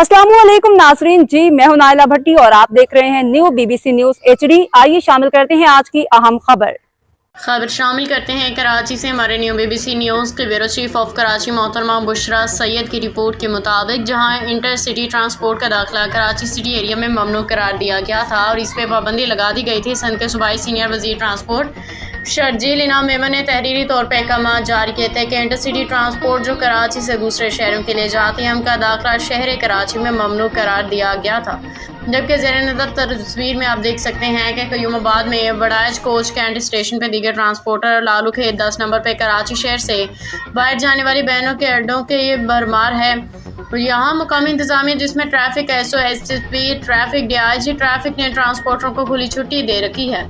अस्सलाम वालेकुम नाजरीन जी, मैं हूं नाइला भट्टी और आप देख रहे हैं न्यू BBC न्यूज HD। आइए शामिल करते हैं आज की अहम खबर शामिल करते हैं कराची से हमारे न्यू BBC न्यूज़ के ब्यूरो चीफ ऑफ कराची मोहतरमा बुशरा सैयद की रिपोर्ट के मुताबिक जहां इंटर सिटी ट्रांसपोर्ट का दाखिला कराची सिटी एरिया में ममनू करार दिया गया था और इस पर पाबंदी लगा दी गई थी, सिंध के सूबाई सीनियर वजीर ट्रांसपोर्ट शर्जील इनाम मेमन ने तहरीरी तौर पर अहकाम जारी किए थे कि इंटर सिटी ट्रांसपोर्ट जो कराची से दूसरे शहरों के लिए जाते हैं उनका दाखिला शहर कराची में ममनू करार दिया गया था। जबकि ज़ेर नज़र तस्वीर में आप देख सकते हैं कि क़य्यूमाबाद में बड़ाइच कोच कैंट स्टेशन पर दीगर ट्रांसपोर्टर लालू खेत 10 नंबर पर कराची शहर से बाहर जाने वाली बहनों के अड्डों के ये भरमार है। यहाँ मुकामी इंतजामिया जिसमें traffic SO SSP traffic DIG traffic ने ट्रांसपोर्टरों को खुली छुट्टी दे रखी है।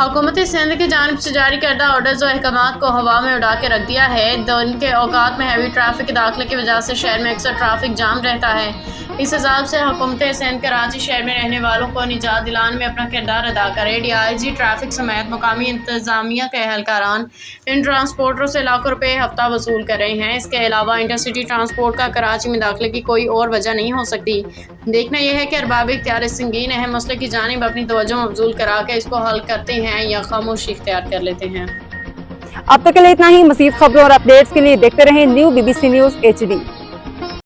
हुकूमत सिंध की जानिब से जारी करदा ऑर्डर्स और अहकामात को हवा में उड़ा के रख दिया है। दिन के औकात में हैवी ट्रैफिक के दाखिले की वजह से शहर में अक्सर ट्रैफिक जाम रहता है। इस हिसाब से हुकूमत सिंध कराची शहर में रहने वालों को निजात दिलाने में अपना किरदार अदा करे। DIG ट्रैफिक समेत मुकामी इंतजामिया के एहलकारान इन ट्रांसपोर्टरों से लाखों रुपये हफ्ता वसूल कर रहे हैं। इसके अलावा इंटरसिटी ट्रांसपोर्ट का कराची में दाखिले की कोई और वजह नहीं हो सकती। देखना यह है कि अरबाब इख्तियार इस संगीन अहम मसले की जानिब अपनी तवज्जो मबजूल करा के इसको हल करते हैं या खामोशी इख्तियार कर लेते हैं। अब तक के लिए इतना ही। मज़ीद खबरों और अपडेट्स के लिए देखते रहें न्यू BBC न्यूज HD।